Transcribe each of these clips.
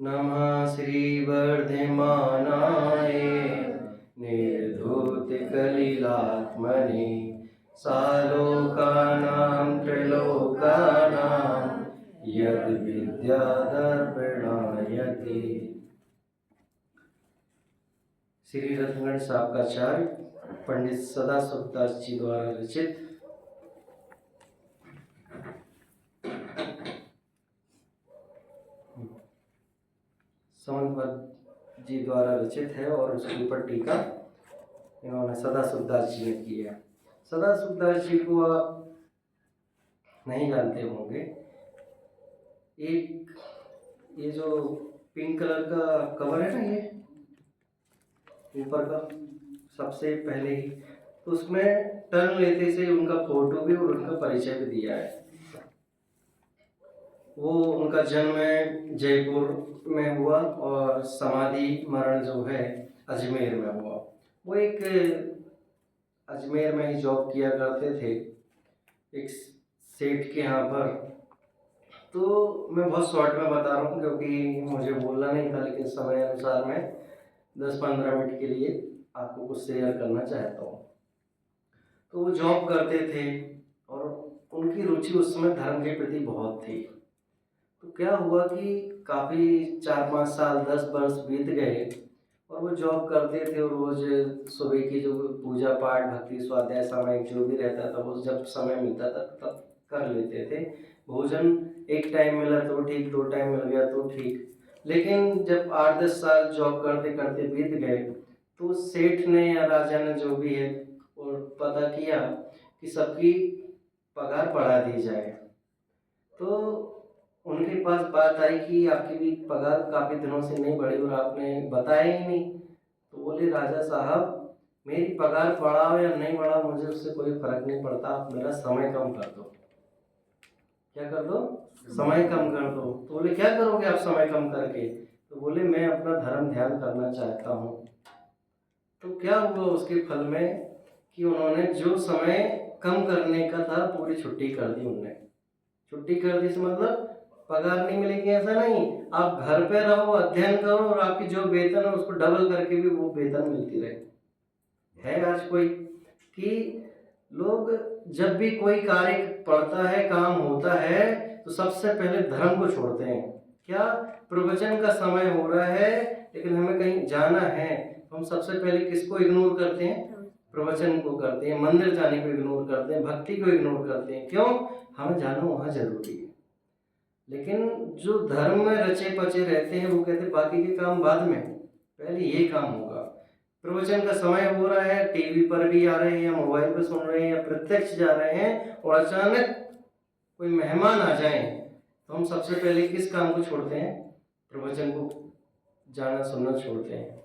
नमः श्रीवर्धमानाय निर्धूतकलिलात्मने सालोकानां त्रैलोकानां यद्विद्यादर्पणायते। श्री रत्नगढ़ साहब का आचार्य पंडित सदाशिवदास जी द्वारा रचित समन्वय जी द्वारा रचित है और उसके ऊपर टीका इन्होंने सदाशिवदास जी ने की है। सदाशिवदास जी को आप नहीं जानते होंगे। एक ये जो पिंक कलर का कवर है ना, ये ऊपर का सबसे पहले ही, तो उसमें टर्न लेते से उनका फोटो भी और उनका परिचय भी दिया है। वो उनका जन्म जयपुर में हुआ और समाधि मरण जो है अजमेर में हुआ। वो एक अजमेर में ही जॉब किया करते थे एक सेठ के यहाँ पर। तो मैं बहुत शॉर्ट में बता रहा हूँ क्योंकि मुझे बोलना नहीं था, लेकिन समय अनुसार मैं 10-15 मिनट के लिए आपको कुछ शेयर करना चाहता हूँ। तो वो जॉब करते थे और उनकी रुचि उस समय धर्म के प्रति बहुत थी। तो क्या हुआ कि काफ़ी 4-5 साल 10 वर्ष बीत गए और वो जॉब करते थे और रोज़ सुबह की जो पूजा पाठ भक्ति स्वाध्याय सामयिक जो भी रहता था वो जब समय मिलता था तब कर लेते थे। भोजन एक टाइम मिला तो ठीक, 2 टाइम मिल गया तो ठीक। लेकिन जब 8-10 साल जॉब करते करते बीत गए तो सेठ ने या राजा ने जो भी है और पता किया कि सबकी पगार बढ़ा दी जाए। तो उनके पास बात आई कि आपकी भी पगार काफ़ी दिनों से नहीं बढ़ी और आपने बताया ही नहीं। तो बोले राजा साहब, मेरी पगार बढ़ाओ या नहीं बढ़ाओ मुझे उससे कोई फर्क नहीं पड़ता, आप मेरा समय कम कर दो। क्या कर दो? समय कम कर दो। तो बोले क्या करोगे आप समय कम करके? तो बोले मैं अपना धर्म ध्यान करना चाहता हूँ। तो क्या हुआ उसके फल में कि उन्होंने जो समय कम करने का था पूरी छुट्टी कर दी। उन्होंने छुट्टी कर दी से मतलब पगार नहीं मिलेगी ऐसा नहीं, आप घर पे रहो अध्ययन करो और आपकी जो वेतन है उसको डबल करके भी वो वेतन मिलती रहे। है आज कोई कि लोग जब भी कोई कार्य पड़ता है काम होता है तो सबसे पहले धर्म को छोड़ते हैं। क्या प्रवचन का समय हो रहा है लेकिन हमें कहीं जाना है तो हम सबसे पहले किसको इग्नोर करते हैं? प्रवचन को करते हैं, मंदिर जाने को इग्नोर करते हैं, भक्ति को इग्नोर करते हैं। क्यों? हमें जाना वहाँ जरूरी है। लेकिन जो धर्म में रचे पचे रहते हैं वो कहते बाकी के काम बाद में, पहले ये काम होगा। प्रवचन का समय हो रहा है, टीवी पर भी आ रहे हैं या मोबाइल पर सुन रहे हैं या प्रत्यक्ष जा रहे हैं और अचानक कोई मेहमान आ जाए तो हम सबसे पहले किस काम को छोड़ते हैं? प्रवचन को जाना सुनना छोड़ते हैं।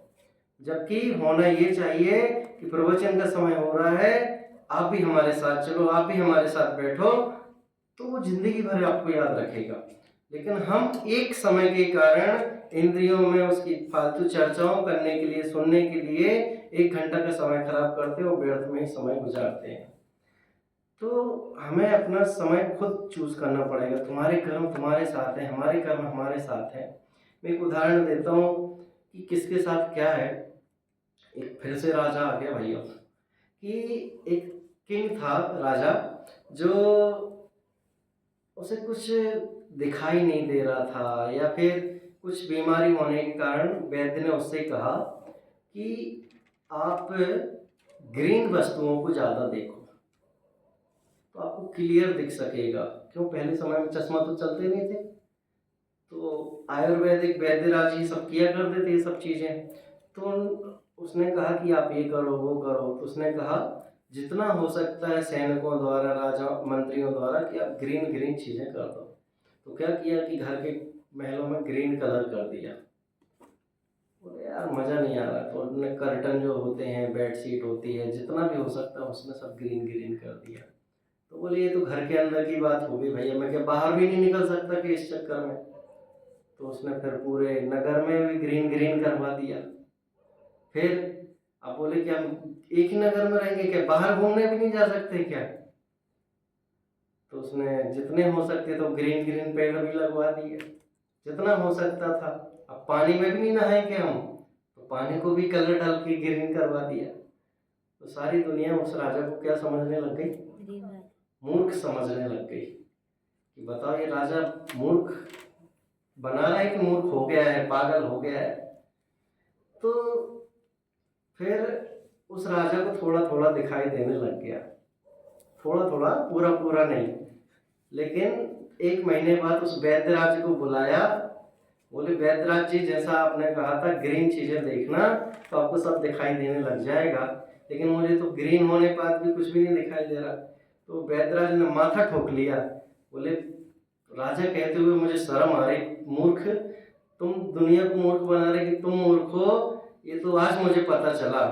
जबकि होना ये चाहिए कि प्रवचन का समय हो रहा है, आप भी हमारे साथ चलो, आप भी हमारे साथ बैठो, तो वो जिंदगी भर आपको याद रखेगा। लेकिन हम एक समय के कारण इंद्रियों में उसकी फालतू चर्चाओं करने के लिए, सुनने के लिए 1 घंटा का समय खराब करते हैं और व्यर्थ में ही समय गुजारते हैं। तो हमें अपना समय खुद चूज करना पड़ेगा। तुम्हारे कर्म तुम्हारे साथ है, हमारे कर्म हमारे साथ है। मैं एक उदाहरण देता हूँ कि किसके साथ क्या है। एक फिर से राजा आ गया भैया कि एक किंग था राजा, जो उसे कुछ दिखाई नहीं दे रहा था या फिर कुछ बीमारी होने के कारण वैद्य ने उससे कहा कि आप ग्रीन वस्तुओं को ज़्यादा देखो तो आपको क्लियर दिख सकेगा। क्यों? पहले समय में चश्मा तो चलते नहीं थे, तो आयुर्वेदिक वैद्यराज ही सब किया करते थे ये सब चीज़ें। तो उसने कहा कि आप ये करो वो करो। तो उसने कहा जितना हो सकता है सैनिकों द्वारा, राजा मंत्रियों द्वारा, कि आप ग्रीन ग्रीन चीज़ें कर दो। तो क्या किया कि घर के महलों में ग्रीन कलर कर दिया। बोले यार मज़ा नहीं आ रहा। तो उन्होंने कर्टन जो होते हैं, बेडशीट होती है, जितना भी हो सकता है उसमें सब ग्रीन ग्रीन कर दिया। तो बोले ये तो घर के अंदर की बात होगी भैया, मैं क्या बाहर भी नहीं निकल सकता कि इस चक्कर में? तो उसने फिर पूरे नगर में भी ग्रीन ग्रीन करवा दिया। फिर अब बोले कि हम एक ही नगर में रहेंगे क्या, बाहर घूमने भी नहीं जा सकते क्या? तो उसने जितने हो सकते तो ग्रीन ग्रीन पेड़ भी लगवा दिए जितना हो सकता था। अब पानी में भी नहीं नहाएंगे हम, तो पानी को भी कलर डाल के ग्रीन करवा दिया। तो सारी दुनिया उस राजा को क्या समझने लग गई? मूर्ख समझने लग गई। कि बताओ, ये राजा मूर्ख बना रहा है कि मूर्ख हो गया है, पागल हो गया है। तो फिर उस राजा को थोड़ा थोड़ा दिखाई देने लग गया, थोड़ा थोड़ा, पूरा पूरा नहीं। लेकिन 1 महीने बाद उस वैद्यराज को बुलाया। बोले, वैद्यराज जी, जैसा आपने कहा था ग्रीन चीजें देखना तो आपको सब दिखाई देने लग जाएगा, लेकिन मुझे तो ग्रीन होने के बाद भी कुछ भी नहीं दिखाई दे रहा। तो वैद्यराज ने माथा ठोक लिया। बोले, राजा कहते हुए मुझे शर्म आ रही, मूर्ख, तुम दुनिया को मूर्ख बना रहे कि तुम मूर्ख हो, ये तो आज मुझे पता चला।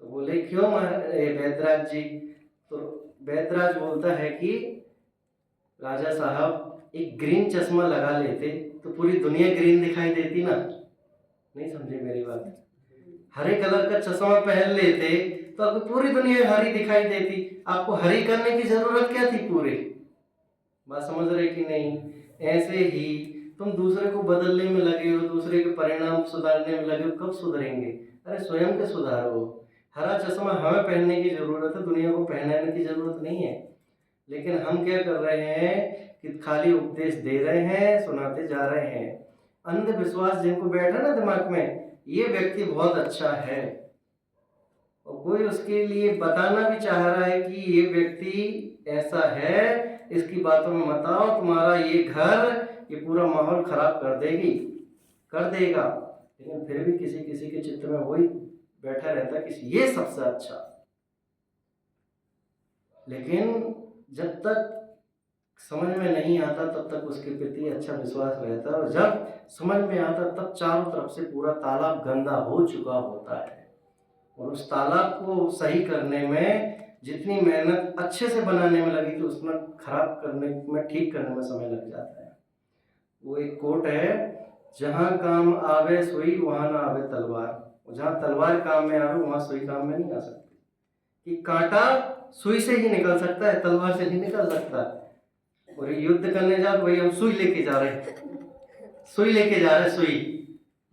तो बोले, क्यों वैद्यराज जी? तो वैद्यराज बोलता है कि राजा साहब, एक ग्रीन चश्मा लगा लेते तो पूरी दुनिया ग्रीन दिखाई देती ना। नहीं समझे मेरी बात? हरे कलर का चश्मा पहन लेते तो आपको पूरी दुनिया हरी दिखाई देती, आपको हरी करने की जरूरत क्या थी पूरे? बात समझ रहे कि नहीं? ऐसे ही तुम दूसरे को बदलने में लगे हो, दूसरे के परिणाम सुधारने में लगे हो, कब सुधरेंगे? अरे स्वयं के सुधारो। हरा चश्मा हमें पहनने की जरूरत है, दुनिया को पहनाने की जरूरत नहीं है। लेकिन हम क्या कर रहे हैं कि खाली उपदेश दे रहे हैं, सुनाते जा रहे हैं। अंधविश्वास जिनको बैठा ना दिमाग में, ये व्यक्ति बहुत अच्छा है, और कोई उसके लिए बताना भी चाह रहा है कि ये व्यक्ति ऐसा है, इसकी बातों में मत आओ, तुम्हारा ये घर, ये पूरा माहौल खराब कर देगी, कर देगा। लेकिन फिर भी किसी किसी के चित्त में वही बैठा रहता कि ये सबसे अच्छा। लेकिन जब तक समझ में नहीं आता तब तक उसके प्रति अच्छा विश्वास रहता है, और जब समझ में आता तब चारों तरफ से पूरा तालाब गंदा हो चुका होता है। और उस तालाब को सही करने में जितनी मेहनत अच्छे से बनाने में लगी थी, उसमें खराब करने में, ठीक करने में समय लग जाता है। वो एक कोट है, जहां काम आवे सुई वहां ना आवे तलवार। जहां तलवार काम में आवे वहां सुई काम में नहीं आ सकती। कि कांटा सुई से ही निकल सकता है, तलवार से नहीं निकल सकता। और युद्ध करने जा तो वही हम सुई लेके जा रहे हैं, सुई लेके जा रहे हैं, सुई।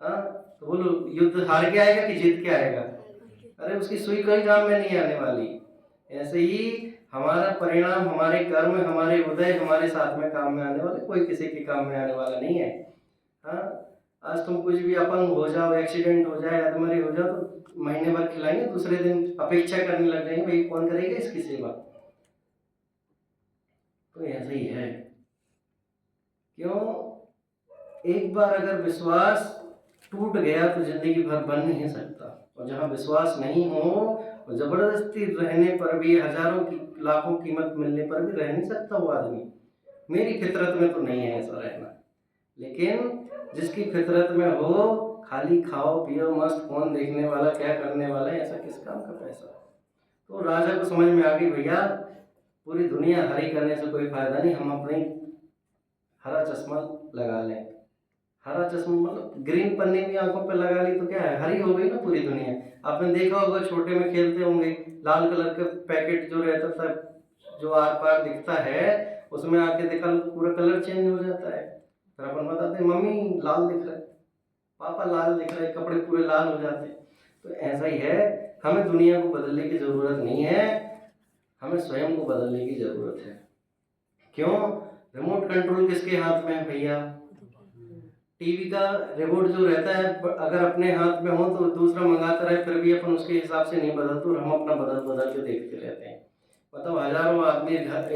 हाँ, तो बोलो, युद्ध हार के आएगा कि जीत के आएगा? अरे उसकी सुई कोई काम में नहीं आने वाली। ऐसे ही हमारा परिणाम, हमारे कर्म, हमारे उदय हमारे साथ में काम में आने वाले, कोई किसी के काम में आने वाला नहीं है। हाँ, आज तुम कुछ भी अपंग हो जाओ, एक्सीडेंट हो जाए, अधमरे हो जाओ, तो महीने भर खिलाएंगे, दूसरे दिन अपेक्षा करने लग जाएंगे, भाई कौन करेगा इसकी सेवा? तो ऐसे ही है। क्यों? एक बार अगर विश्वास टूट गया तो जिंदगी भर बन नहीं सकता। और जहाँ विश्वास नहीं हो, और जबरदस्ती रहने पर भी, हजारों की लाखों कीमत मिलने पर भी रह नहीं सकता वो आदमी। मेरी फितरत में तो नहीं है ऐसा रहना। लेकिन जिसकी फितरत में हो, खाली खाओ पियो मस्त, फोन देखने वाला, क्या करने वाला है, ऐसा किस काम का पैसा? तो राजा को समझ में आ गई, भैया पूरी दुनिया हरी करने से कोई फायदा नहीं, हम अपनी हरा चश्मा लगा लें। हरा चश्मा मतलब ग्रीन पन्नी भी आंखों पे लगा ली तो क्या है, हरी हो गई ना पूरी दुनिया। आपने देखा होगा, छोटे में खेलते होंगे, लाल कलर का पैकेट जो रहता था, जो आर पार दिखता है, उसमें आके देखा पूरा कलर चेंज हो जाता है। फिर अपन बताते मम्मी लाल दिख रहा है, पापा लाल दिख रहा है, कपड़े पूरे लाल हो जाते हैं। तो ऐसा ही है, हमें दुनिया को बदलने की जरूरत नहीं है, हमें स्वयं को बदलने की जरूरत है। क्यों? रिमोट कंट्रोल किसके हाथ में है भैया? टीवी का रिमोट जो रहता है, अगर अपने हाथ में हो तो दूसरा मंगाता रहे, फिर भी अपन उसके हिसाब से नहीं बदलते, और हम अपना बदल बदल के देखते रहते हैं। मतलब हजारों आदमी घर,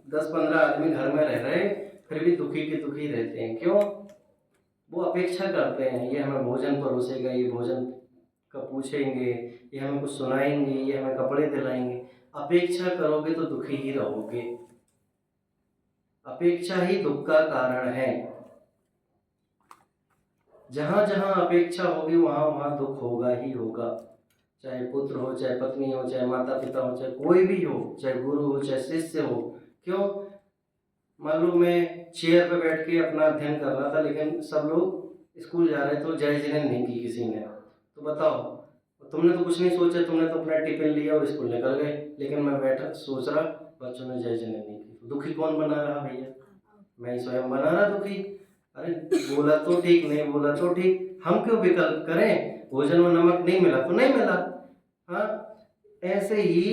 10-15 आदमी घर में रह रहे, फिर भी दुखी के दुखी रहते हैं। क्यों? वो अपेक्षा करते हैं, ये हमें भोजन परोसेगा, ये भोजन का पूछेंगे, ये हमें कुछ सुनाएंगे, ये हमें कपड़े दिलाएंगे। अपेक्षा करोगे तो दुखी ही रहोगे। अपेक्षा ही दुख का कारण है। जहां जहां अपेक्षा होगी वहां वहां दुख होगा ही होगा। चाहे पुत्र हो, चाहे पत्नी हो, चाहे माता पिता हो, चाहे कोई भी हो, चाहे गुरु हो, चाहे शिष्य हो। क्यों? मान लो मैं चेयर पे बैठ के अपना अध्ययन कर रहा था, लेकिन सब लोग स्कूल जा रहे, तो जय जिनेंद्र नहीं की किसी ने। तो बताओ, तुमने तो कुछ नहीं सोचा, तुमने तो अपना टिफिन लिया और स्कूल निकल गए। लेकिन मैं बैठा सोच रहा, बच्चों ने जय जिनेंद्र नहीं की। दुखी कौन बना रहा भैया? मैं ही स्वयं बना रहा दुखी। अरे बोला तो ठीक, नहीं बोला तो ठीक, हम क्यों विकल्प करें? भोजन में नमक नहीं मिला तो नहीं मिला। हाँ, ऐसे ही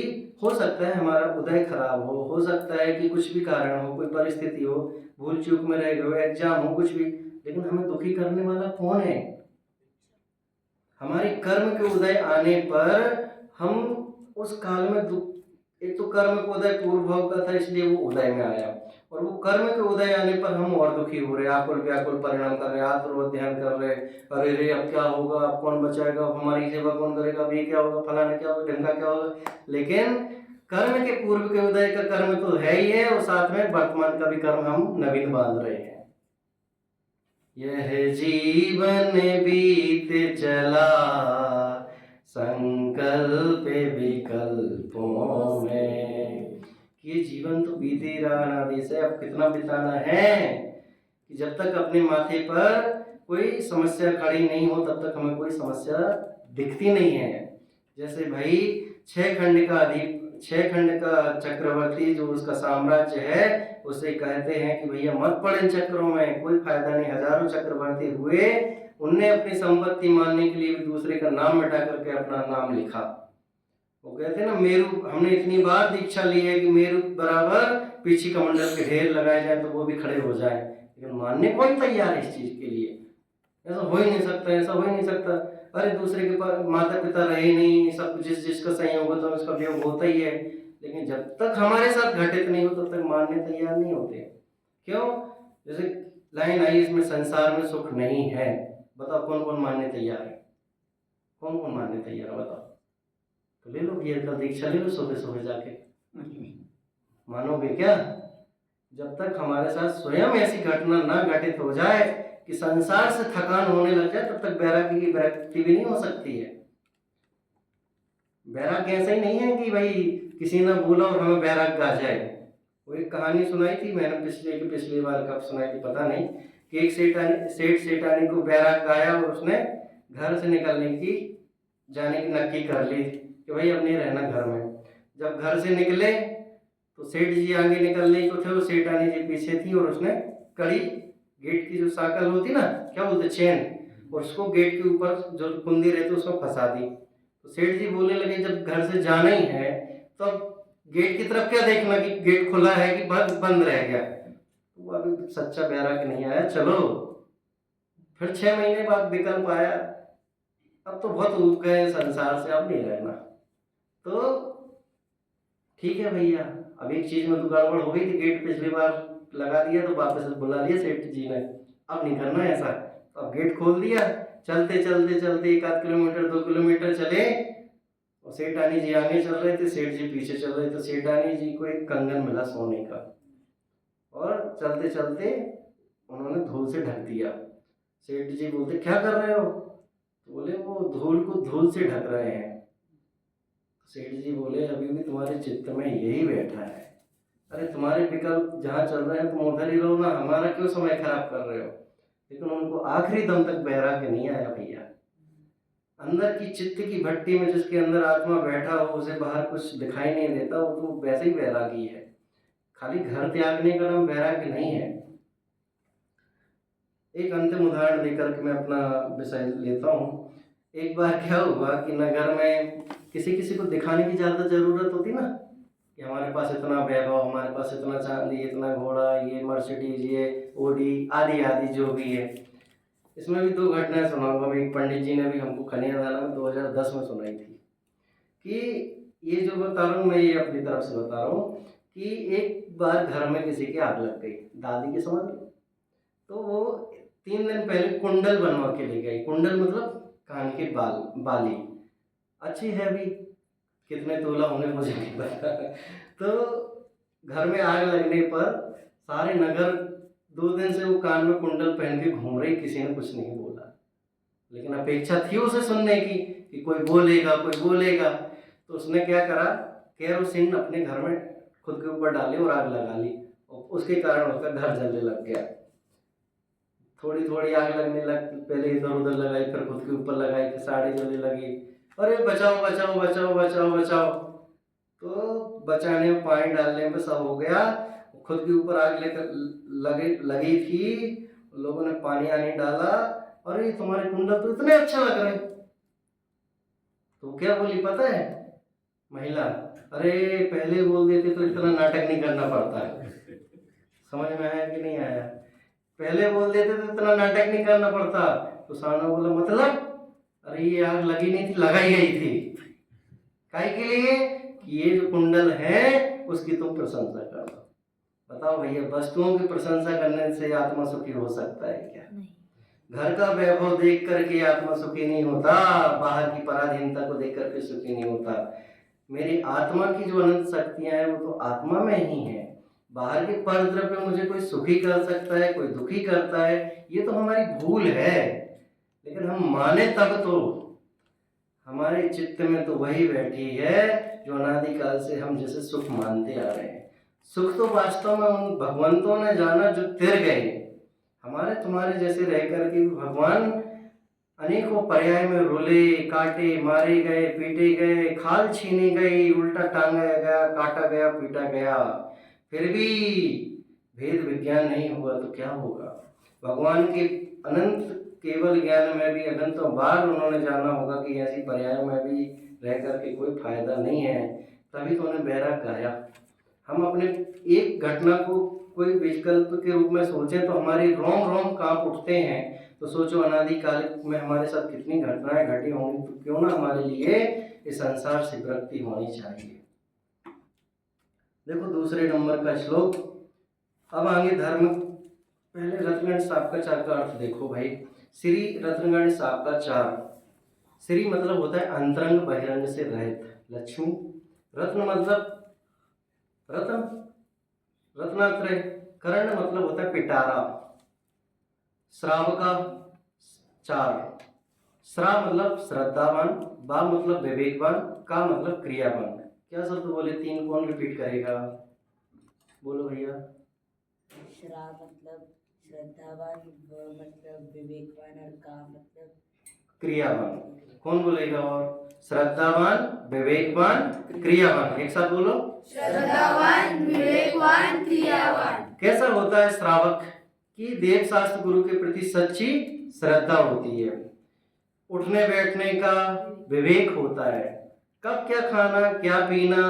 हो सकता है हमारा उदय खराब हो सकता है कि कुछ भी कारण हो, कोई परिस्थिति हो, भूल चूक में रह गए हो, एग्जाम हो, कुछ भी, लेकिन हमें दुखी करने वाला कौन है? हमारे कर्म के उदय आने पर हम उस काल में एक तो कर्म का उदय पूर्व भाव का था इसलिए वो उदय में आया, और वो कर्म के उदय आने पर हम और दुखी हो रहे, आकुल व्याकुल परिणाम कर रहे, आतुर ध्यान कर रहे, अरे रे अब क्या होगा, अब कौन बचाएगा, अब हमारी सेवा कौन करेगा, अब ये क्या होगा, फलाना क्या होगा, ढंका क्या होगा। लेकिन कर्म के पूर्व के उदय का कर्म तो है ही है, और साथ में वर्तमान का भी कर्म हम नवीन बांध रहे हैं। यह जीवन बीत चला संकल्प विकल्पों में, ये जीवन तो बीत ही रहा अनादि से, अब कितना बिताना है कि जब तक अपने माथे पर कोई समस्या खड़ी नहीं हो तब तक हमें कोई समस्या दिखती नहीं है। जैसे भाई 6 खंड का चक्रवर्ती जो उसका साम्राज्य है, उसे कहते हैं कि भैया मत पड़ इन चक्रों में, कोई फायदा नहीं। हजारों चक्रवर्ती हुए, उनने अपनी संपत्ति मानने के लिए भी दूसरे का नाम मिटा करके अपना नाम लिखा। वो कहते हैं ना, मेरू, हमने इतनी बार दीक्षा ली है कि मेरू बराबर पीछे कमंडल के ढेर लगाए जाए तो वो भी खड़े हो जाए, लेकिन मानने कौन तैयार है इस चीज के लिए? ऐसा हो ही नहीं सकता, ऐसा हो ही नहीं सकता। अरे दूसरे के पास माता पिता रहे नहीं, सब जिसका संयोग होता है उसका वियोग होता ही है, लेकिन जब तक हमारे साथ घटित नहीं हो तब तक मानने तैयार नहीं होते। क्यों? जैसे लाइन आई, इसमें संसार में सुख नहीं है, बताओ कौन कौन मानने तैयार है? कौन कौन मानने तैयार है बताओ? तो ले लो, ये कल दीक्षा ले लो सुबह सुबह जाके, मानोगे क्या? जब तक हमारे साथ स्वयं ऐसी घटना ना घटित हो जाए कि संसार से थकान होने लग जाए, तब तक वैराग्य की व्यक्ति भी नहीं हो सकती है। वैराग्य ऐसा ही नहीं है कि भाई किसी ने बोला और हमें वैराग्य आ जाए। वो एक कहानी सुनाई थी मैंने पिछली बार कब सुनाई थी पता नहीं, कि एक सेठानी को वैराग्य आया और उसने घर से निकलने की जाने की नक्की कर ली कि भाई अब नहीं रहना घर में। जब घर से निकले तो सेठ जी आगे निकलने को थे, वो सेठानी जी पीछे थी, और उसने कड़ी, गेट की जो साकल होती ना, क्या बोलते, चेन, और उसको गेट के ऊपर जो कुंदी रहती उसको फंसा दी। तो सेठ जी बोलने लगे जब घर से जाना ही है तो गेट की तरफ क्या देखना कि गेट खुला है कि बंद रह गया। तो अभी सच्चा वैराग्य नहीं आया। चलो फिर 6 महीने बाद विकल्प आया, अब तो बहुत ऊब गए संसार से, अब नहीं रहना। तो ठीक है भैया, अब एक चीज में तो गड़बड़ हो गई थी, गेट पिछली बार लगा दिया तो वापस बुला लिया सेठ जी ने, अब नहीं करना ऐसा। तो अब गेट खोल दिया, चलते चलते चलते 1 आध किलोमीटर 2 किलोमीटर चले, और सेठानी जी आगे चल रहे थे, सेठ जी पीछे चल रहे थे। सेठानी जी को एक कंगन मिला सोने का, और चलते चलते उन्होंने धूल से ढक दिया। सेठ जी बोलते क्या कर रहे हो? तो बोले वो धूल को धूल से ढक रहे हैं। सेठ जी बोले अभी भी तुम्हारे चित्त में यही बैठा है, अरे तुम्हारे विकल्प जहाँ चल रहे हैं तुम उधर ही रहो ना, हमारा क्यों समय खराब कर रहे हो? लेकिन उनको आखिरी दम तक वैराग्य नहीं आया भैया। अंदर की चित्त की भट्टी में जिसके अंदर आत्मा बैठा हो, उसे बाहर कुछ दिखाई नहीं देता, वो तो वैसे ही वैरागी है। खाली घर त्यागने का नाम वैराग्य नहीं है। एक अंतिम उदाहरण देकर के मैं अपना विषय लेता हूँ। एक बार क्या हुआ कि नगर में किसी किसी को दिखाने की ज़्यादा ज़रूरत होती ना, कि हमारे पास इतना वैभव, हमारे पास इतना चांदी, इतना घोड़ा, ये मर्सिडीज, ये ओडी, आदि आदि जो भी है। इसमें भी 2 घटनाएं सुनाऊंगा। एक पंडित जी ने भी हमको कन्यादान में 2010 में सुनाई थी, कि ये जो बता रहा हूँ मैं, ये अपनी तरफ से बता रहा हूँ कि एक बार घर में किसी की आग लग गई, दादी की समझ लो। तो वो 3 दिन पहले कुंडल बनवा के ले गई। कुंडल मतलब कान के बाली, अच्छी है भी, कितने तोला होंगे मुझे नहीं पता। तो घर में आग लगने पर सारे नगर 2 दिन से वो कान में कुंडल पहन के घूम रही, किसी ने कुछ नहीं बोला, लेकिन अपेक्षा थी उसे सुनने की कि कोई बोलेगा कोई बोलेगा। तो उसने क्या करा, केरोसिन अपने घर में खुद के ऊपर डाली और आग लगा ली, और उसके कारण उसका घर जलने लग गया। थोड़ी थोड़ी आग लगने लग, पहले इधर उधर लगाई, फिर खुद के ऊपर लगाई, फिर साड़ी जलने लगी, अरे बचाओ बचाओ बचाओ बचाओ बचाओ। तो बचाने में, पानी डालने में सब हो गया, खुद के ऊपर आग लेकर लगी थी, लोगों ने पानी आनी डाला, अरे तुम्हारे कुंडल तो इतने अच्छा लग रहे। तो क्या बोली पता है महिला, अरे पहले बोल देते तो इतना नाटक नहीं करना पड़ता। समझ में आया कि नहीं आया? पहले बोल देते तो इतना नाटक नहीं करना पड़ता। तो सामने बोला मतलब, अरे ये आग लगी नहीं थी, लगाई गई थी। काहे के लिए? कि ये जो कुंडल है उसकी तुम प्रशंसा करो। बताओ भैया, वस्तुओं की प्रशंसा करने से आत्मा सुखी हो सकता है क्या? घर का वैभव देख करके आत्मा सुखी नहीं होता, बाहर की पराधीनता को देख करके सुखी नहीं होता। मेरी आत्मा की जो अनंत शक्तियां हैं वो तो आत्मा में ही है। बाहर के पर द्रव्य मुझे कोई सुखी कर सकता है, कोई दुखी करता है, ये तो हमारी भूल है। लेकिन हम माने तब तो। हमारे चित्त में तो वही बैठी है जो अनादिकाल से हम जैसे सुख मानते आ रहे हैं। सुख तो वास्तव में उन भगवंतों ने जाना जो तिर गए। हमारे तुम्हारे जैसे रह करके भगवान अनेकों पर्याय में रोले, काटे, मारे गए, पीटे गए, खाल छीनी गई, उल्टा टांगा गया, काटा गया, पीटा गया, फिर भी भेद विज्ञान नहीं हुआ तो क्या होगा? भगवान के अनंत केवल ज्ञान में भी अनंतों बार उन्होंने जाना होगा कि ऐसी पर्यायों में भी रह करके कोई फायदा नहीं है, तभी तो उन्हें बैराग गाया। हम अपने एक घटना को कोई विकल्प के रूप में सोचें तो हमारी रोम रोम कांप उठते हैं। तो सोचो अनादिकाल में हमारे साथ कितनी घटनाएं घटी होंगी, तो क्यों ना हमारे लिए इस संसार से विरक्ति होनी चाहिए। देखो दूसरे नंबर का श्लोक। अब आगे धर्म, पहले रत्नगण सापकाचार का अर्थ देखो भाई। श्री रत्नगण सापकाचार, श्री मतलब होता है अंतरंग बहिरंग से रहित लक्ष्मी। रत्न मतलब रत्न, रत्नात्रय। कर्ण मतलब होता है पिटारा। श्रावका चार, श्रा मतलब श्रद्धावान, बा मतलब विवेकवान, का मतलब क्रियावान। क्या शब्द बोले? तीन, कौन रिपीट करेगा? बोलो भैया। श्रा मतलब श्रद्धावान, व मतलब विवेकवान और का मतलब क्रियावान। कौन बोलेगा? और श्रद्धावान, विवेकवान, क्रियावान। एक साथ बोलो। श्रद्धावान, विवेकवान, क्रियावान। कैसा होता है श्रावक? कि देव शास्त्र गुरु के प्रति सच्ची श्रद्धा होती है, उठने बैठने का विवेक होता है, कब क्या खाना, क्या पीना,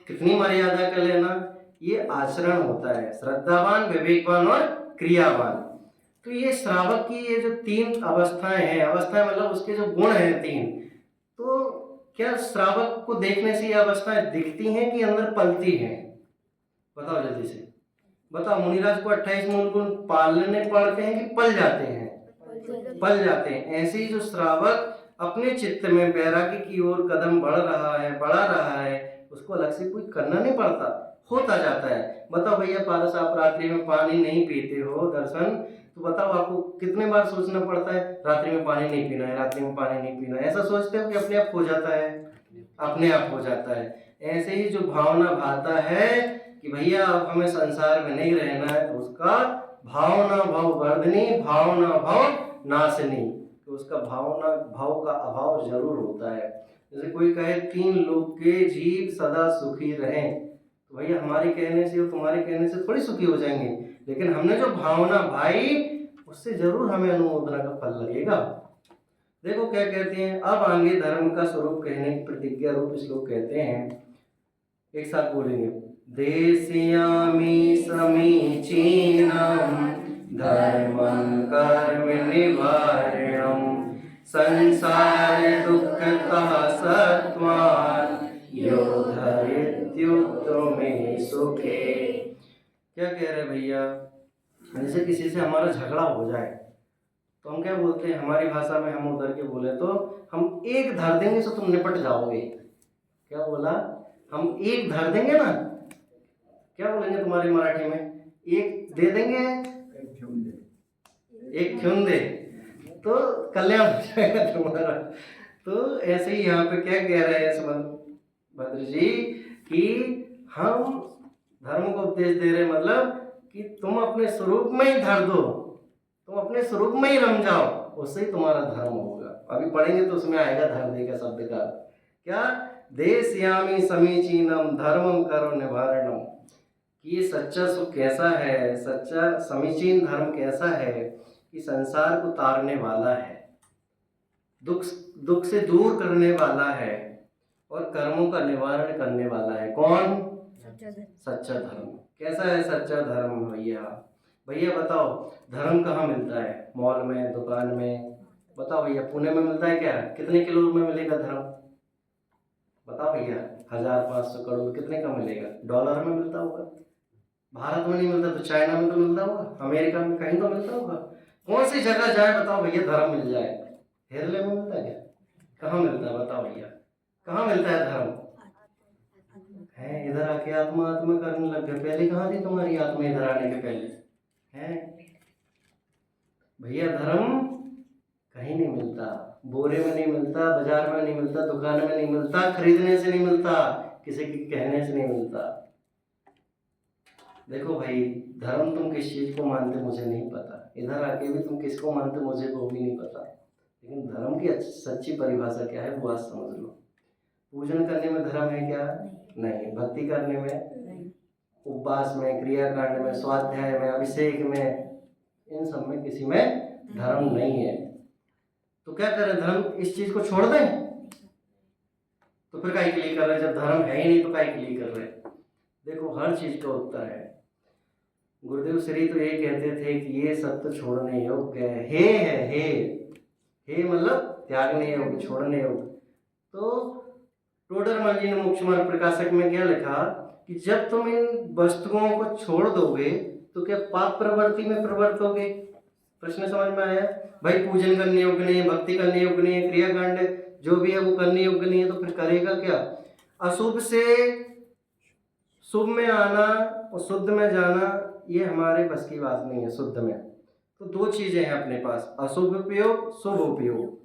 कितनी मर्यादा कर लेना, ये आचरण होता है। श्रद्धावान, विवेकवान और क्रियावान। तो ये श्रावक की ये जो तीन अवस्थाएं हैं, अवस्थाएं मतलब उसके जो गुण हैं तीन, तो क्या श्रावक को देखने से ये अवस्थाएं दिखती हैं कि अंदर पलती हैं? बताओ जल्दी से बताओ। मुनिराज को 28 मूल गुण पालने पड़ते हैं कि पल जाते हैं? पल जाते हैं। ऐसे ही जो श्रावक अपने चित्त में बैरागी की ओर कदम बढ़ रहा है, बढ़ा रहा है, उसको अलग से कुछ करना नहीं पड़ता, होता जाता है। बताओ भैया, पारस आप रात्रि में पानी नहीं पीते हो दर्शन, तो बताओ आपको कितने बार सोचना पड़ता है रात्रि में पानी नहीं पीना है, रात्रि में पानी नहीं पीना है? ऐसा सोचते हो कि अपने आप हो जाता है? अपने आप हो जाता है। ऐसे ही जो भावना भाता है कि भैया अब हमें संसार में नहीं रहना है, तो उसका भावना भाव वर्धनी, भावना भाव नाशनी, तो उसका भावना भाव का अभाव जरूर होता है। जैसे कोई कहे तीन लोग के जीव सदा सुखी रहें, तो भैया हमारे कहने से और तुम्हारे कहने से थोड़ी सुखी हो जाएंगे, लेकिन हमने जो भावना भाई उससे जरूर हमें अनुमोदना का फल लगेगा। देखो क्या कहते हैं अब आगे, धर्म का स्वरूप कहने की प्रतिज्ञा रूप श्लोक कहते हैं, एक साथ बोलेंगे। देशयामि समीचीनम् धर्मं कर्म निवारणं संसार दुःखतः सत्वान् यो धरेत्युत्तमे सुखे। क्या कह रहे भैया? जैसे किसी से हमारा झगड़ा हो जाए तो हम क्या बोलते हैं? हमारी भाषा में हम उधर के बोले तो हम एक धर देंगे तो तुम निपट जाओगे। क्या बोला? हम एक धर देंगे ना, क्या बोलेंगे तुम्हारी मराठी में? एक दे देंगे, एक क्यों दे, तो कल्याण हो जाएगा तुम्हारा। तो ऐसे ही यहाँ पे क्या कह रहे हैं सुभद्र जी कि हम धर्म को उपदेश दे रहे हैं, मतलब कि तुम अपने स्वरूप में ही धर दो, तुम अपने स्वरूप में ही रम जाओ, उससे ही तुम्हारा धर्म होगा। अभी पढ़ेंगे तो उसमें आएगा धर्म का शब्द का क्या, देशयामि समीचीनम धर्मम करो निवारणम, कि ये सच्चा सुख कैसा है, सच्चा समीचीन धर्म कैसा है कि संसार को तारने वाला है, दुख दुख से दूर करने वाला है और कर्मों का निवारण करने वाला है। कौन? सच्चा धर्म। कैसा है सच्चा धर्म भैया? भैया बताओ, धर्म कहाँ मिलता है? मॉल में, दुकान में? बताओ भैया, पुणे में मिलता है क्या? कितने किलो में मिलेगा धर्म? बताओ भैया, 1500 करोड़ कितने का मिलेगा? डॉलर में मिलता होगा। भारत में नहीं मिलता तो चाइना में तो मिलता होगा, अमेरिका में कहीं तो मिलता होगा। कौन सी जगह जाए बताओ भैया धर्म मिल जाए? हेरले में मिलता है क्या? कहाँ मिलता है बताओ भैया? कहाँ मिलता है धर्म? है इधर आके आत्मा आत्मा करने लग गए। पहले कहाँ थी तुम्हारी आत्मा इधर आने के पहले? है भैया, धर्म कहीं नहीं मिलता, बोरे में नहीं मिलता, बाजार में नहीं मिलता, दुकान में नहीं मिलता, खरीदने से नहीं मिलता, किसी के कहने से नहीं मिलता। देखो भाई, धर्म तुम किस चीज को मानते मुझे नहीं पता, इधर आके भी तुम किसको मानते मुझे वो भी नहीं पता, लेकिन धर्म की सच्ची परिभाषा क्या है वो आज समझ लो। पूजन करने में धर्म है क्या? नहीं। भक्ति करने में, उपवास में, क्रियाकांड में, स्वाध्याय में, अभिषेक में, इन सब में किसी में धर्म नहीं है। तो क्या करें? धर्म इस चीज को छोड़ दें? तो फिर काहे के लिए कर रहे? जब धर्म है ही नहीं तो काहे के लिए कर रहे? देखो, हर चीज का उत्तर है। गुरुदेव श्री तो ये कहते थे कि ये सब तो छोड़ने योग्य है। हे मतलब त्यागने योग्य, छोड़ने योग्य। तो टोडरमल जी ने मोक्ष मार्ग प्रकाशक में क्या लिखा कि जब तुम इन वस्तुओं को छोड़ दोगे तो क्या पाप प्रवृत्ति में प्रवृत्त होगे? प्रश्न समझ में आया? भाई, पूजन करने योग्य नहीं है, भक्ति करने योग्य नहीं है, क्रियाकांड जो भी है वो करने योग्य नहीं है, तो फिर करेगा क्या? अशुभ से शुभ में आना और शुद्ध में जाना ये हमारे बस की बात नहीं है। शुद्ध में तो दो चीजें हैं अपने पास, अशुभ उपयोग, शुभ उपयोग।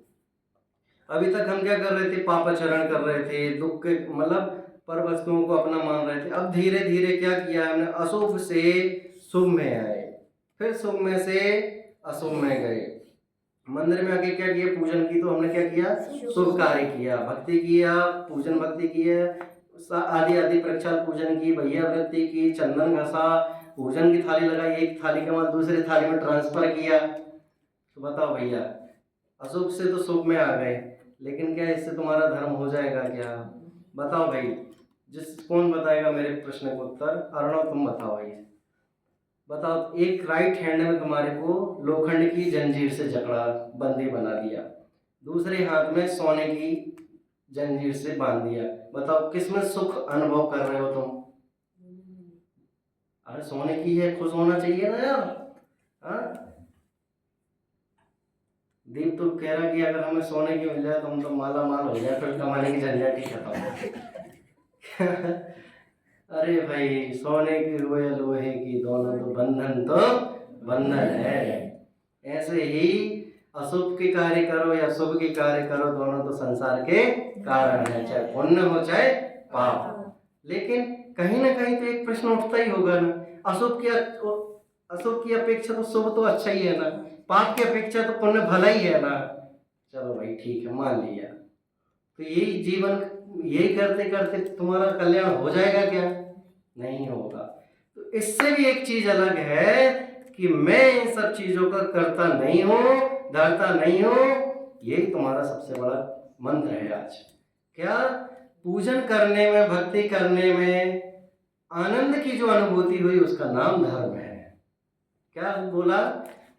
अभी तक हम क्या कर रहे थे? पापाचरण कर रहे थे, दुख के मतलब पर वस्तुओं को अपना मान रहे थे। अब धीरे धीरे क्या किया हमने? अशुभ से शुभ में आए, फिर शुभ में से अशुभ में गए। मंदिर में आके क्या किया? पूजन की, तो हमने क्या किया? शुभ कार्य किया, भक्ति किया, पूजन भक्ति किया, आदि आदि प्रक्षाल पूजन की, भैया वृत्ति की, चंदन घसा, पूजन की थाली लगाई, एक थाली का माल दूसरी थाली में ट्रांसफर किया। तो बताओ भैया, अशुभ से तो शुभ में आ गए, लेकिन क्या इससे तुम्हारा धर्म हो जाएगा क्या? बताओ भाई, कौन बताएगा मेरे प्रश्न का उत्तर? अर्णव, तुम बताओ भाई। बताओ, एक राइट हैंड में तुम्हारे को लोखंड की जंजीर से जकड़ा, बंदी बना दिया, दूसरे हाथ में सोने की जंजीर से बांध दिया। बताओ किसमें सुख अनुभव कर रहे हो तुम? अरे सोने की है, खुश होना चाहिए ना यार। हाँ, दीप तो कह रहा कि अगर हमें सोने की मिल जाए तो हम तो माला माल हो जाए, फिर कमाने की झंझट ही खत्म। अरे भाई, सोने की रुए लोहे की दोनों तो बंधन है। ऐसे ही अशुभ के कार्य करो या शुभ के कार्य करो, दोनों तो संसार के कारण है, चाहे पुण्य हो चाहे पाप। लेकिन कहीं ना कहीं तो एक प्रश्न उठता ही होगा ना, अशुभ की अपेक्षा तो शुभ तो अच्छा ही है ना, पाप की अपेक्षा तो पुण्य भला ही है ना। चलो भाई ठीक है, मान लिया। तो यही जीवन, यही करते करते तुम्हारा कल्याण हो जाएगा क्या? नहीं होगा। तो इससे भी एक चीज अलग है कि मैं इन सब चीजों का करता नहीं हूं, डरता नहीं हूं। यही तुम्हारा सबसे बड़ा मंत्र है आज। क्या? पूजन करने में, भक्ति करने में आनंद की जो अनुभूति हुई उसका नाम धर्म है। क्या बोला?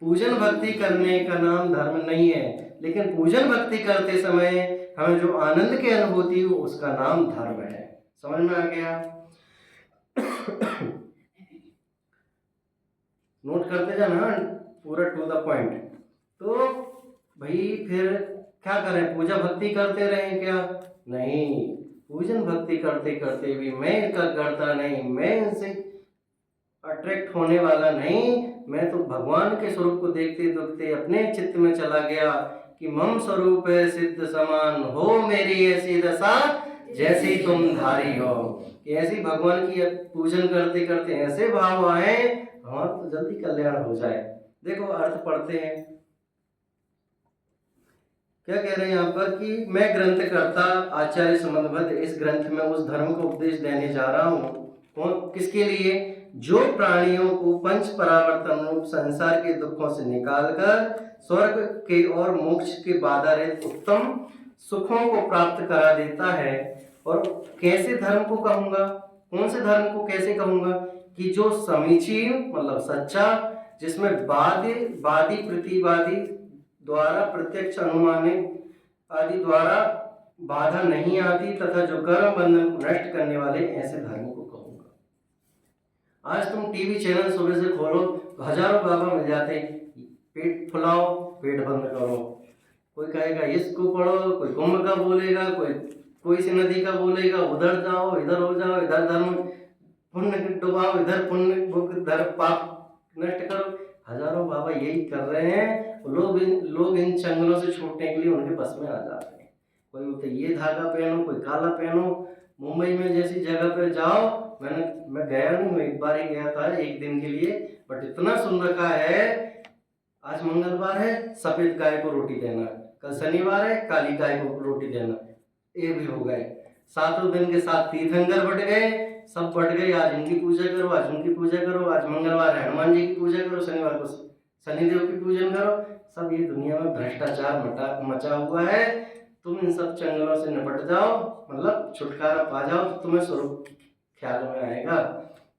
पूजन भक्ति करने का नाम धर्म नहीं है, लेकिन पूजन भक्ति करते समय हमें जो आनंद की अनुभूति हो उसका नाम धर्म है। समझ में आ गया? नोट करते जाना पूरा टू द पॉइंट। तो भाई फिर क्या करें? पूजा भक्ति करते रहें क्या? नहीं, पूजन भक्ति करते करते भी मैं इसका करता नहीं, मैं इनसे अट्रैक्ट होने वाला नहीं। मैं तो भगवान के स्वरूप को देखते देखते अपने चित्त में चला गया कि मम स्वरूप है सिद्ध समान, हो मेरी ऐसी दशा जैसी तुम धारी हो। कि ऐसी भगवान की पूजन करते करते ऐसे भाव आए, हाँ तो जल्दी कल्याण हो जाए। देखो अर्थ पढ़ते हैं, क्या कह रहे हैं यहाँ पर कि मैं ग्रंथ करता आचार्य संबंधबद्ध इस ग्रंथ में उस धर्म को उपदेश देने जा रहा हूँ। कौन, किसके लिए? जो प्राणियों को पंच परावर्तन रूप संसार के दुखों से निकालकर स्वर्ग के और मोक्ष के बाधा रहित उत्तम सुखों को प्राप्त करा देता है। और कैसे धर्म को कहूंगा, कौन से धर्म को कैसे कहूंगा कि जो समीचीन मतलब सच्चा, जिसमें वादी प्रतिवादी द्वारा प्रत्यक्ष अनुमानित आदि द्वारा बाधा नहीं आती तथा जो कर्म बंधन को नष्ट करने वाले, ऐसे धर्म को कहूंगा। आज तुम टीवी चैनल सुबह से खोलो तो हजारों बाबा मिल जाते, पेट फुलाओ, पेट बंद करो, कोई कहेगा इसको पढ़ो, कोई कुंभ का बोलेगा, कोई सी नदी का बोलेगा, उधर जाओ, इधर हो जाओ, इधर धर्म पुण्य डुबाओ, इधर पुण्य इधर पाप नष्ट करो। हजारों बाबा यही कर रहे हैं। लोग इन चंगलों से छूटने के लिए उनके बस में आ जाते हैं। कोई बोलते ये धागा पहनो, कोई काला पहनो। मुंबई में जैसी जगह पे जाओ, मैं गया नहीं हूँ, एक बार ही गया था एक दिन के लिए, बट इतना सुन रखा है। आज मंगलवार है, सफेद गाय को रोटी देना, कल शनिवार है, काली गाय को रोटी देना, ये भी हो गए। 7 दिन के 7 तीर्थंकर बट गए, सब बट गए। आज इनकी पूजा करो, आज उनकी पूजा करो, आज मंगलवार है हनुमान जी की पूजा करो, शनिवार को शनिदेव की पूजन करो। सब ये दुनिया में भ्रष्टाचार मचा हुआ है। तुम इन सब चंगलों से निपट जाओ, मतलब छुटकारा पा जाओ, तो तुम्हें स्वरूप ख्याल में आएगा।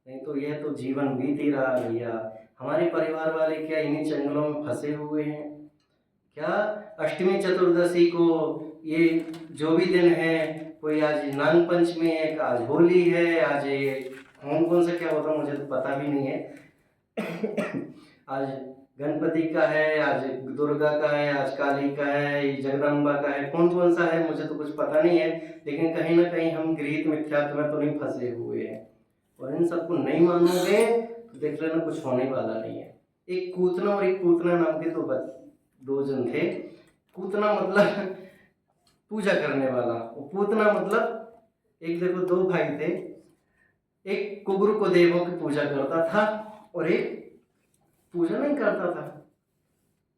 नहीं तो यह तो जीवन बीत ही रहा भैया। हमारे परिवार वाले क्या इन्हीं चंगलों में फंसे हुए हैं क्या? अष्टमी चतुर्दशी को ये जो भी दिन है, कोई आज नाग पंचमी है, आज होली है, आज ये कौन सा क्या होता मुझे तो पता भी नहीं है। आज गणपति का है, आज दुर्गा का है, आज काली का है, जगदम्बा का है, कौन सा है मुझे तो कुछ पता नहीं है। लेकिन कहीं ना कहीं हम गृहीत मिथ्यात्व में तो नहीं फंसे हुए हैं। और इन सबको नहीं मानोगे तो देख लेना कुछ होने वाला नहीं है। एक कूतना और एक पूतना नाम के दो जन थे। कूतना मतलब पूजा करने वाला, और पूतना मतलब एक देखो 2 भाई थे। एक कुबरू को देवों की पूजा करता था और एक पूजा नहीं करता था।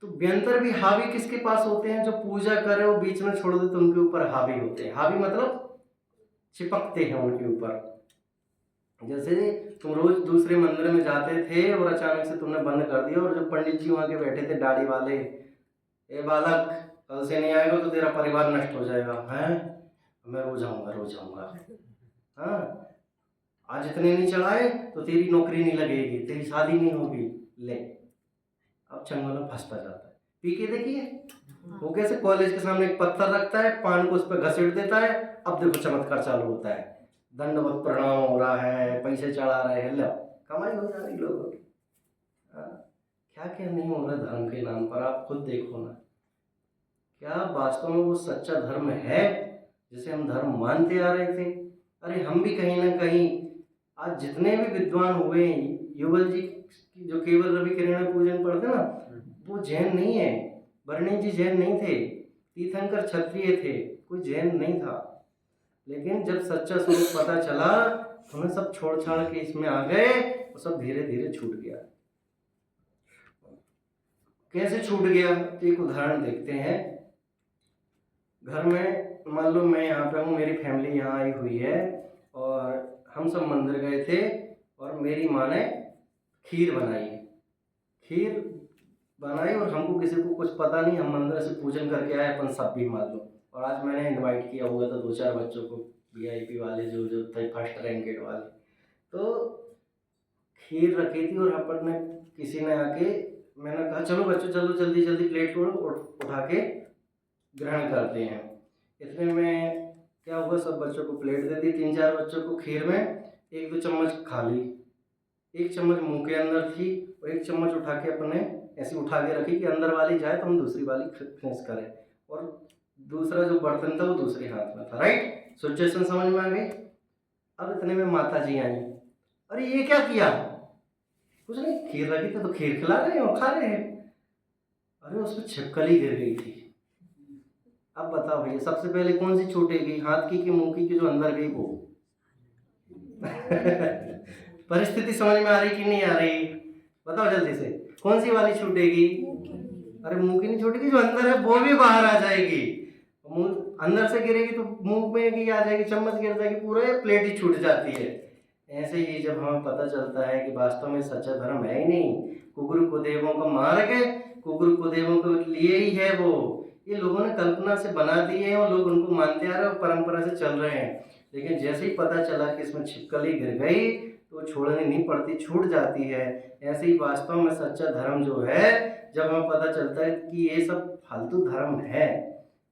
तो व्यंतर भी हावी किसके पास होते हैं? जो पूजा करे वो बीच में छोड़ दे तो उनके ऊपर हावी होते हैं। हावी मतलब चिपकते हैं उनके ऊपर। जैसे तुम रोज दूसरे मंदिर में जाते थे और अचानक से तुमने बंद कर दिया, और जो पंडित जी वहां के बैठे थे दाढ़ी वाले, ए बालक कल से नहीं आएगा तो तेरा परिवार नष्ट हो जाएगा। हैं? मैं रोज आऊंगा। हाँ, आज इतने नहीं चढ़ाए तो तेरी नौकरी नहीं लगेगी, तेरी शादी नहीं होगी। ले, अब चंगल में फंसता जाता है। पी के देखिए वो कैसे कॉलेज के सामने एक पत्थर रखता है, पान को उस पर घसीट देता है। अब देखो चमत्कार चालू होता है, दंडवत प्रणाम हो रहा है, पैसे चढ़ा रहे हैं, लो कमाई हो जा रही लोगों की। क्या क्या नहीं हो रहा धर्म के नाम पर, आप खुद देखो ना। क्या वास्तव में वो सच्चा धर्म है जिसे हम धर्म मानते आ रहे थे? अरे हम भी कहीं ना कहीं, आज जितने भी विद्वान हुए, युगल जी जो केवल रवि किरण पूजन पढ़ते ना, वो जैन नहीं है। वर्णी जी जैन नहीं थे, तीर्थंकर क्षत्रिय थे, कोई जैन नहीं था। लेकिन जब सच्चा स्वरूप पता चला तो उन्हें सब छोड़ छाड़ के इसमें आ गए, और सब धीरे धीरे छूट गया। कैसे छूट गया? तो एक उदाहरण देखते हैं। घर में मान लो मैं यहाँ पे हूँ, मेरी फैमिली यहाँ आई हुई है, और हम सब मंदिर गए थे, और मेरी माँ ने खीर बनाई और हमको किसी को कुछ पता नहीं, हम मंदिर से पूजन करके आए, अपन सब भी मान लो। और आज मैंने इनवाइट किया हुआ था 2-4 बच्चों को, VIP वाले जो थे फर्स्ट रैंकेड वाले। तो खीर रखी थी और अपन ने किसी ने आके, मैंने कहा चलो बच्चों चलो जल्दी जल्दी प्लेट उठा के ग्रहण करते हैं। इतने में क्या हुआ, सब बच्चों को प्लेट दे दी। 3-4 बच्चों को खीर में 1-2 चम्मच खा ली, 1 चम्मच मुंह के अंदर थी, और 1 चम्मच उठा के अपने ऐसी उठा के रखी कि अंदर वाली जाए तो हम दूसरी वाली फिनिश करें, और दूसरा जो बर्तन था वो दूसरे हाथ में था। राइट, सिचुएशन समझ में आ गई? अब इतने में माता जी आई। अरे ये क्या किया? कुछ नहीं, खीर रखी थी तो खीर खिला रहे हैं और खा रहे हैं। अरे उसमें छिपकली गिर गई थी। अब बताओ भैया, सबसे पहले कौन सी छूटेगी, हाथ की कि मुंह की जो अंदर गई वो? परिस्थिति समझ में आ रही कि नहीं आ रही? बताओ जल्दी से, कौन सी वाली छूटेगी? अरे मुंह की नहीं छूटेगी, जो अंदर है वो भी बाहर आ जाएगी। मुंह अंदर से गिरेगी तो मुंह में भी आ जाएगी, चम्मच गिर जाएगी, पूरे प्लेट ही छूट जाती है। ऐसे ही जब हमें पता चलता है कि वास्तव में सच्चा धर्म है ही नहीं, कुकुर कुदेवों का मार्ग कुकुर कुदेवों के लिए ही है वो, ये लोगों ने कल्पना से बना दी है और लोग उनको मानते आ रहे हैं और परंपरा से चल रहे हैं। लेकिन जैसे ही पता चला कि इसमें छिपकली गिर गई तो छोड़नी नहीं पड़ती, छूट जाती है। ऐसे ही वास्तव में सच्चा धर्म जो है, जब हमें पता चलता है कि ये सब फालतू धर्म है,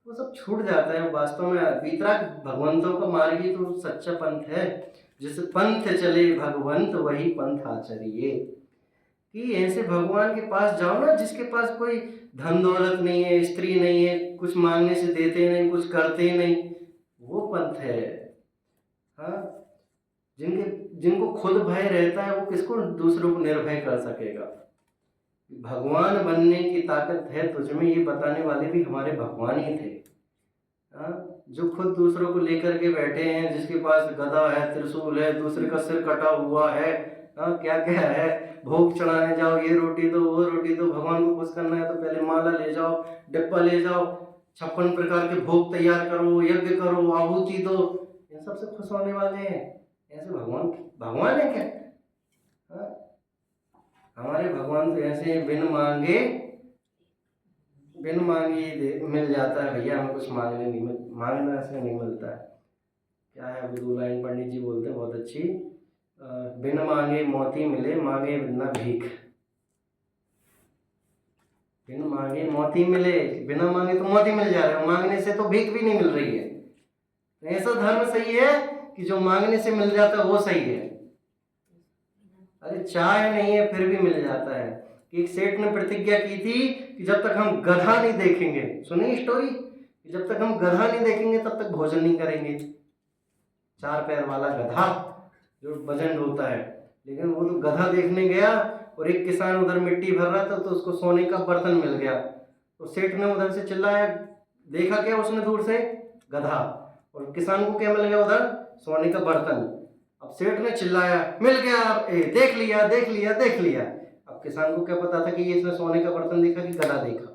वो सब छूट जाता है। वास्तव में वितराग भगवंतों का मार्ग ही तो सच्चा पंथ है। जिस पंथ चले भगवंत वही पंथ आचरिए, कि ऐसे भगवान के पास जाओ ना जिसके पास कोई धन दौलत नहीं है, स्त्री नहीं है, कुछ मांगने से देते नहीं, कुछ करते नहीं, वो पंथ है। हाँ, जिनको खुद भय रहता है वो किसको दूसरों को निर्भय कर सकेगा। भगवान बनने की ताकत है तुझमें, ये बताने वाले भी हमारे भगवान ही थे। हाँ, जो खुद दूसरों को लेकर के बैठे हैं, जिसके पास गदा है, त्रिशूल है, दूसरे का सिर कटा हुआ है, हाँ क्या क्या है, भोग चढ़ाने जाओ, ये रोटी दो वो रोटी दो, भगवान को खुश करना है तो पहले माला ले जाओ, डिब्बा ले जाओ, 56 प्रकार के भोग तैयार करो, यज्ञ करो, आहुति दो, इन सब से खुश होने वाले हैं। ऐसे भगवान भगवान है क्या? हाँ? हमारे भगवान तो ऐसे हैं, बिन मांगे मिल जाता है भैया, हमें कुछ मांगने से नहीं मिलता है। क्या है वो 2 लाइन पंडित जी बोलते हैं बहुत अच्छी, बिन मांगे मोती मिले, मांगे बिना भीख। बिन मांगे मोती मिले, बिना मांगे तो मोती मिल जा रहे हैं, मांगने से तो भीख भी नहीं मिल रही है। ऐसा धर्म सही है कि जो मांगने से मिल जाता है वो सही है। अरे चाय नहीं है फिर भी मिल जाता है। कि एक सेठ ने प्रतिज्ञा की थी कि जब तक हम गधा नहीं देखेंगे, सुनिए स्टोरी, जब तक हम गधा नहीं देखेंगे तब तक भोजन नहीं करेंगे। 4 पैर वाला गधा जो वजन होता है, लेकिन वो तो गधा देखने गया और एक किसान उधर मिट्टी भर रहा था तो उसको सोने का बर्तन मिल गया। तो सेठ ने उधर से चिल्लाया, देखा क्या उसने दूर से? गधा। और किसान को क्या मिल गया उधर? सोने का बर्तन। अब सेठ ने चिल्लाया, मिल गया, देख लिया देख लिया देख लिया। अब किसान को क्या पता था कि ये इसने सोने का बर्तन देखा कि गधा देखा।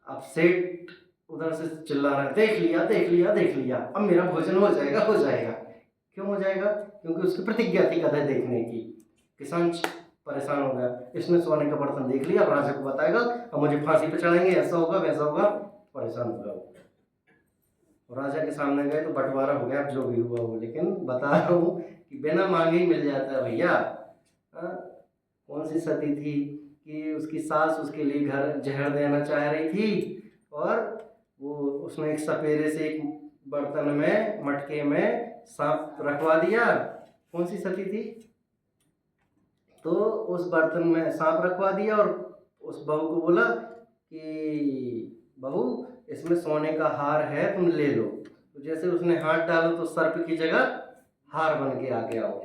अब सेठ उधर से चिल्ला रहा है, देख लिया देख लिया देख लिया, अब मेरा भोजन हो जाएगा हो जाएगा। क्यों हो जाएगा? क्योंकि उसकी प्रतिज्ञा थी गधा देखने की। किसान परेशान हो गया, इसने सोने का बर्तन देख लिया, अब राजा को बताएगा, अब मुझे फांसी पे चढ़ाएंगे, ऐसा होगा वैसा होगा। परेशान हो गया और राजा के सामने गए तो बंटवारा हो गया, अब जो भी हुआ वो। लेकिन बता रहा हूँ कि बिना मांगे ही मिल जाता है भैया। कौन सी सती थी कि उसकी सास उसके लिए घर जहर देना चाह रही थी और वो उसने एक सपेरे से एक बर्तन में मटके में सांप रखवा दिया। कौन सी सती थी? तो उस बर्तन में सांप रखवा दिया और उस बहू को बोला कि बहू इसमें सोने का हार है, तुम ले लो। तो जैसे उसने हाथ डाला तो सर्प की जगह हार बन के आ गया वो।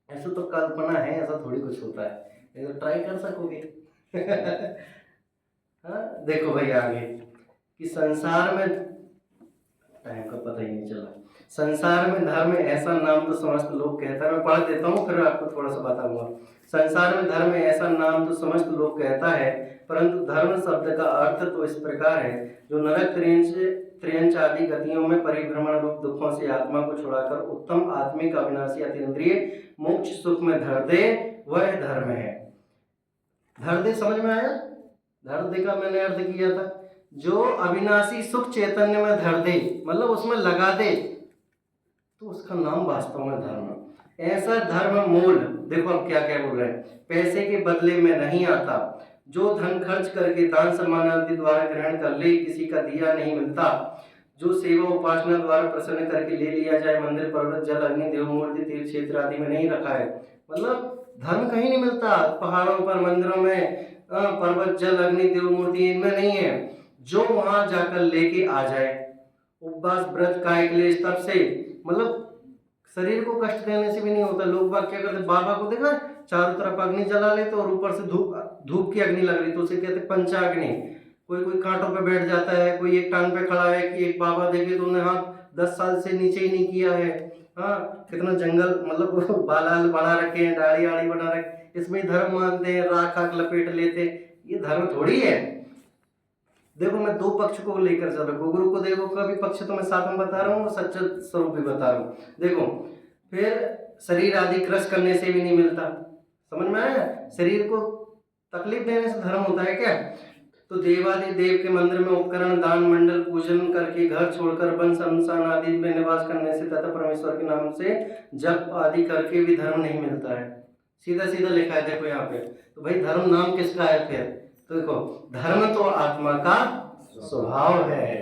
ऐसा तो कल्पना है, ऐसा थोड़ी कुछ होता है, ये तो ट्राई कर सकोगे। हाँ देखो भाई आगे कि संसार में, टाइम का पता ही नहीं चला, संसार में धर्म ऐसा नाम तो समस्त लोग कहता है। मैं पढ़ देता हूँ फिर आपको थोड़ा सा बताऊंगा। संसार में धर्म ऐसा नाम तो समस्त लोग कहता है, परंतु धर्म शब्द का अर्थ तो इस प्रकार है, जो नरक त्रियंच आदि गतियों में परिभ्रमण रूप दुखों से आत्मा को छुड़ाकर उत्तम आत्मिक अविनाशी अतीन्द्रिय मोक्ष सुख में धर दे, वह धर्म है। धर दे समझ में आया? धर दे का मैंने अर्थ किया था, जो अविनाशी सुख चैतन्य में धर दे, मतलब उसमें लगा दे, तो उसका नाम वास्तव में धर्म। ऐसा धर्म मूल, देखो हम क्या क्या बोल रहे हैं, पैसे के बदले में नहीं आता, जो धन खर्च करके दान सम्मान आदि द्वारा ग्रहण कर ले, किसी का दिया नहीं मिलता, जो सेवा उपासना द्वारा प्रसन्न करके ले लिया जाए, मंदिर पर्वत जल अग्नि देव मूर्ति तीर्थ क्षेत्र आदि में नहीं रखा है। मतलब धर्म कहीं नहीं मिलता, पहाड़ों पर मंदिरों में पर्वत जल अग्नि देव मूर्ति इनमें नहीं है। जो वहां जाकर लेके आ जाए, उपवास व्रत काय क्लेश तब से, मतलब शरीर को कष्ट देने से भी नहीं होता। लोग बाग क्या करते, बाबा को देखा चारों तरफ अग्नि जला लेते और ऊपर से धूप की अग्नि लग रही तो उसे कहते पंचाग्नि। कोई कांटों पे बैठ जाता है, कोई एक टांग पे खड़ा है कि एक बाबा देखे तो उन्हें हाथ 10 साल से नीचे ही नहीं किया है। हाँ कितना जंगल, मतलब बालाल बढ़ा रखे हैं, दाढ़ी आड़ी बना रखे, इसमें धर्म मानते हैं, राख आग लपेट लेते, ये धर्म थोड़ी है। देखो मैं 2 पक्ष को लेकर चल रहा हूँ, गुरु को देखो का भी पक्ष तो मैं साथ में बता रहा हूँ और सच्चा स्वरूप भी बता रहा हूँ। देखो फिर शरीर आदि क्रश करने से भी नहीं मिलता। समझ में आया? शरीर को तकलीफ देने से धर्म होता है क्या? तो देवादि देव के मंदिर में उपकरण दान मंडल पूजन करके घर छोड़कर वन शमशान आदि में निवास करने से तथा परमेश्वर के नाम से जप आदि करके भी धर्म नहीं मिलता है। सीधा सीधा लिखा है देखो यहाँ पे। तो भाई धर्म नाम किसका है फिर? तो देखो धर्म तो आत्मा का स्वभाव है।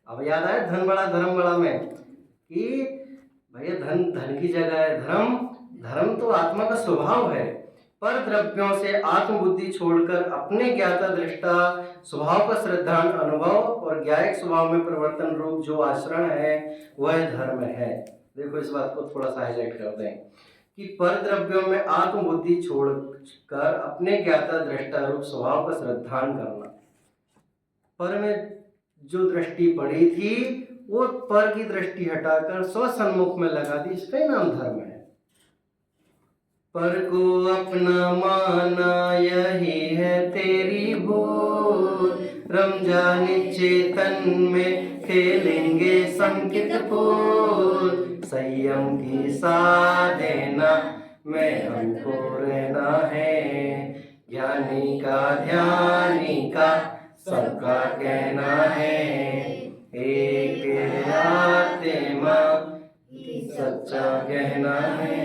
अब याद आया धन बड़ा धर्म बड़ा में कि भैया धन धन की जगह है, धर्म तो आत्मा का स्वभाव है। पर द्रव्यों से आत्मबुद्धि छोड़कर अपने ज्ञाता दृष्टा स्वभाव का श्रद्धान अनुभव और ज्ञायक स्वभाव में परिवर्तन रूप जो आचरण है वह धर्म है। देखो इस बात को थोड़ा सा हाईलाइट करते हैं कि पर द्रव्यों में आत्मबुद्धि छोड़कर अपने ज्ञाता दृष्टा रूप स्वभाव का श्रद्धान करना। पर में जो दृष्टि पड़ी थी वो पर की दृष्टि हटाकर स्वसन्मुख में लगा दी, इसका ही नाम धर्म है। पर को अपना माना यही है तेरी भूल, रमजान चेतन में खेलेंगे संकित फूल, संयम की साधना में हमको रहना है, ज्ञानी का ध्यानी का सबका कहना है, एक आत्मा सच्चा कहना है।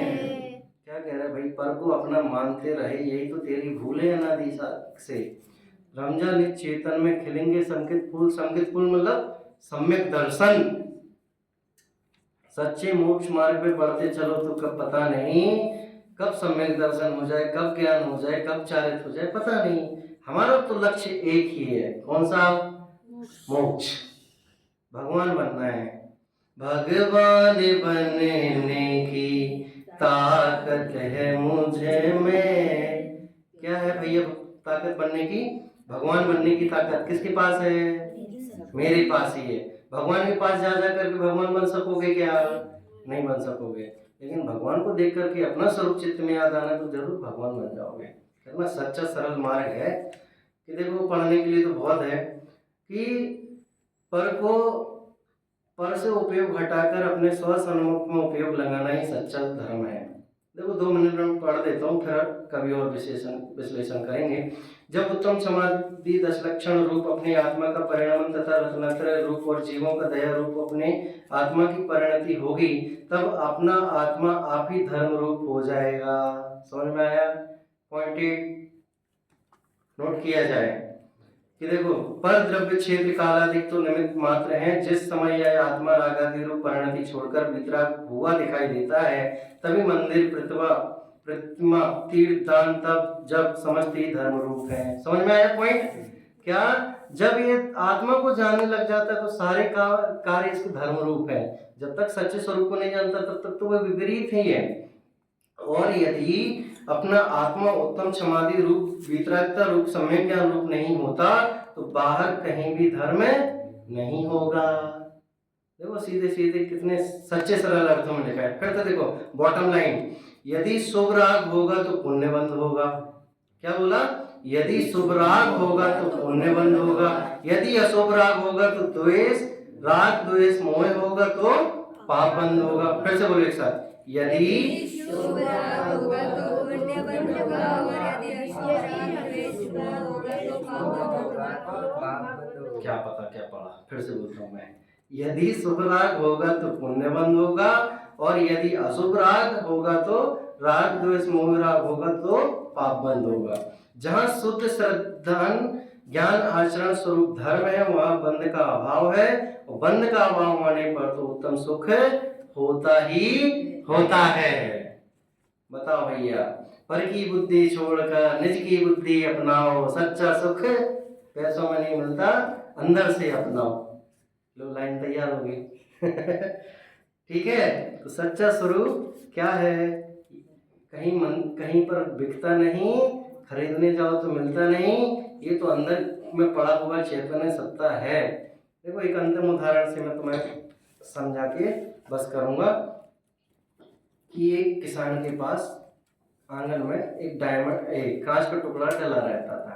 क्या कह रहा है भाई? पर को अपना मानते रहे यही तो तेरी भूल है अनादि से। रमजान चेतन में खिलेंगे संकित फूल, संकित फूल मतलब सम्यक दर्शन। सच्चे मोक्ष मार्ग पे बढ़ते चलो तो कब पता नहीं कब सम्यक दर्शन हो जाए, कब ज्ञान हो जाए, कब चारित हो जाए, पता नहीं। हमारा तो लक्ष्य एक ही है, कौन सा? मोक्ष, भगवान बनना है। भगवान बनने की ताकत है मुझे में। क्या है भैया ताकत बनने की? भगवान बनने की ताकत किसके पास है? मेरे पास ही है। भगवान के पास जा करके भगवान बन सकोगे क्या? नहीं बन सकोगे। लेकिन भगवान को देख करके अपना स्वरूप चित्त में याद आना तो जरूर भगवान बन जाओगे। कितना सच्चा सरल मार्ग है कि देखो पढ़ने के लिए तो बहुत है कि पर से उपयोग हटाकर अपने स्वसन्मुख में उपयोग लगाना ही सच्चा धर्म है। देखो 2 मिनट में पढ़ देता हूँ, फिर कभी और विश्लेषण करेंगे। जब उत्तम समाधि 10 लक्षण रूप अपनी आत्मा का परिणाम तथा रत्नात्रय रूप और जीवों का दया रूप अपने आत्मा की परिणति होगी, तब अपना आत्मा आप ही धर्म रूप हो जाएगा। समझ में आया? पॉइंटेड नोट किया जाए कि देखो पर द्रव्य क्षेत्र कालादिक तो निमित्त मात्र हैं। जिस समय यह आत्मा रागादि रूप परिणति छोड़कर वितराग हुआ दिखाई देता है तभी मंदिर प्रतिमा तीर्थ दान तब जब समस्त ही धर्म रूप है। समझ में आया पॉइंट? क्या जब ये आत्मा को जानने लग जाता है तो सारे कार्य इसके धर्म रूप है। जब तक सच्चे स्वरूप को नहीं जानता तब तक तो वह विपरीत ही है। और यदि अपना आत्मा उत्तम समाधि रूप वितरागता रूप सम्यक ज्ञान रूप नहीं होता तो बाहर कहीं भी धर्म नहीं होगा। देखो सीधे सीधे कितने सच्चे सरल अर्थों में लिखा है। फिर तो देखो बॉटम लाइन, यदि शुभ राग होगा तो पुण्यबंध होगा। क्या बोला? यदि शुभ राग होगा तो पुण्यबंध होगा, यदि अशुभ राग होगा तो द्वेष राग द्वेष मोह होगा तो पाप बंद होगा। फिर से बोलो एक साथ, यदि शुभ राग होगा तो पुण्यबंध होगा और यदि अशुभ राग द्वेष मोह होगा तो पाप बंद होगा। क्या पता क्या पढ़ा? फिर से बोलता हूँ मैं, यदि शुभ राग होगा तो पुण्यबंध होगा और यदि अशुभ राग होगा तो राग द्वेष मोह राग होगा तो पाप बंद होगा। जहाँ शुद्ध श्रद्धान ज्ञान आचरण स्वरूप धर्म है वहाँ बंध का अभाव है, और बंध का अभाव होने पर तो उत्तम सुख होता ही होता है। बताओ भैया, पर की बुद्धि छोड़कर निज की बुद्धि अपनाओ, सच्चा सुख पैसों में नहीं मिलता, अंदर से अपनाओ। लो लाइन तैयार होगी। ठीक है? तो सच्चा स्वरूप क्या है? कहीं पर बिकता नहीं, खरीदने जाओ तो मिलता नहीं, ये तो अंदर में पड़ा हुआ चैतन्य सत्ता है। देखो एक अंतिम उदाहरण से मैं तुम्हें समझा के बस करूंगा कि एक किसान के पास आंगन में एक कांच का टुकड़ा डला रहता था।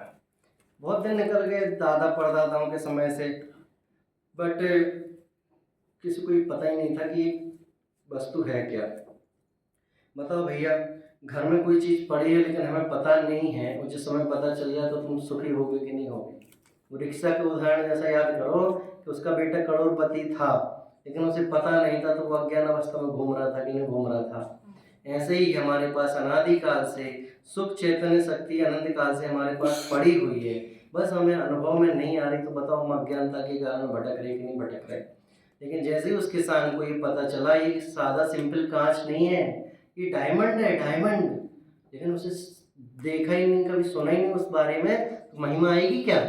बहुत दिन निकल गए दादा परदादाओं के समय से, बट किसी को पता ही नहीं था कि वस्तु है क्या। बताओ भैया, घर में कोई चीज़ पड़ी है लेकिन हमें पता नहीं है, और जिस समय पता चल जाए तो तुम सुखी होगे कि नहीं होगे? वो रिक्शा के उदाहरण जैसा याद करो कि उसका बेटा करोड़पति था, लेकिन उसे पता नहीं था, तो वो अज्ञान अवस्था में घूम रहा था कि नहीं घूम रहा था। ऐसे ही हमारे पास अनादिकाल से सुख चैतन्य शक्ति अनंत काल से हमारे पास पड़ी हुई है, बस हमें अनुभव में नहीं आ रही। तो बताओ हम अज्ञानता के कारण भटक रहे कि नहीं भटक रहे? लेकिन जैसे ही उस किसान को ये पता चला ये सादा सिंपल कांच नहीं है, ये डायमंड है, डायमंड, लेकिन उसे देखा ही नहीं, कभी सुना ही नहीं उस बारे में, तो महिमा आएगी क्या?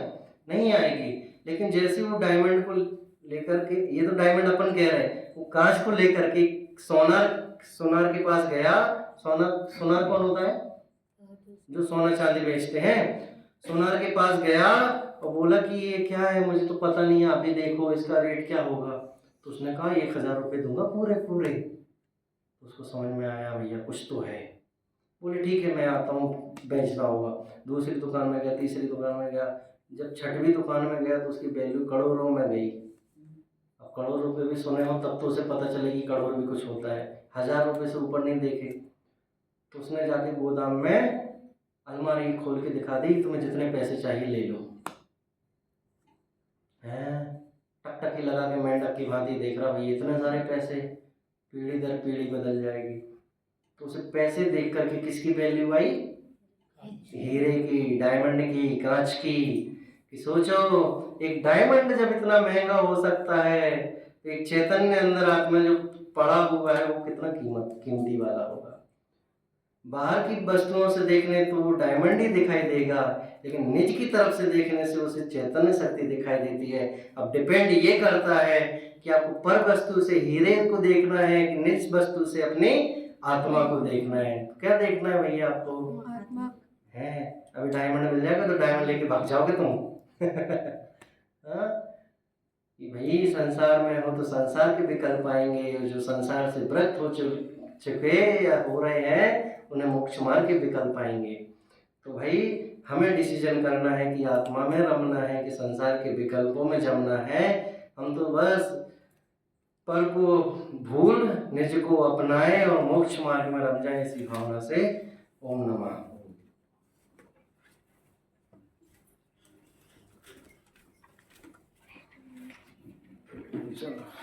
नहीं आएगी। लेकिन जैसे वो डायमंड को लेकर के, ये तो डायमंड अपन कह रहे हैं, वो कांच को लेकर के सोनार के पास गया। सोनार कौन होता है? जो सोना चांदी बेचते हैं। सोनार के पास गया और बोला कि ये क्या है, मुझे तो पता नहीं है, आप भी देखो इसका रेट क्या होगा। तो उसने कहा 1,000 रुपये दूंगा पूरे पूरे। उसको समझ में आया भैया कुछ तो है। बोले ठीक है मैं आता हूँ, बेचना होगा। दूसरी दुकान में गया, तीसरी दुकान में गया, जब छठवीं दुकान में गया तो उसकी वैल्यू करोड़ों में गई। अब करोड़ रुपए भी सुने हो तब तो उसे पता चले कि करोड़ भी कुछ होता है, 1,000 रुपये से ऊपर नहीं देखे। तो उसने जाके गोदाम में अलमारी खोल के दिखा दी, तुम्हें जितने पैसे चाहिए ले लो। हैं, टकटकी लगा के मेंढक की भांति देख रहा, भाई इतने सारे पैसे, पीढ़ी दर पीढ़ी बदल जाएगी। तो उसे पैसे देख करके किसकी वैल्यू आई? हीरे की, डायमंड की, कांच की। कि सोचो एक डायमंड जब इतना महंगा हो सकता है, तो एक चैतन्य अंदर आत्मा जो पड़ा हुआ है वो कितना कीमती वाला होगा। बाहर की वस्तुओं से देखने तो वो डायमंड ही दिखाई देगा, लेकिन निज की तरफ से देखने से उसे चैतन्य शक्ति दिखाई देती है। अब डिपेंड ये करता है कि आपको पर वस्तु से हीरे को देखना है कि निज वस्तु से अपनी आत्मा को देखना है। तो क्या देखना है भैया आपको? आत्मा है। अभी डायमंड मिल जाएगा तो डायमंड लेके भाग जाओगे तुम। हाँ, कि भाई संसार में हो तो संसार के विकल्प आएंगे, जो संसार से व्रत हो चुके या हो रहे हैं उन्हें मोक्ष मार्ग के विकल्प आएंगे। तो भाई हमें डिसीजन करना है कि आत्मा में रमना है कि संसार के विकल्पों में जमना है। हम तो बस पर को भूल निज को अपनाएं और मोक्ष मार्ग में रम जाए, इसी भावना से ओम नमः।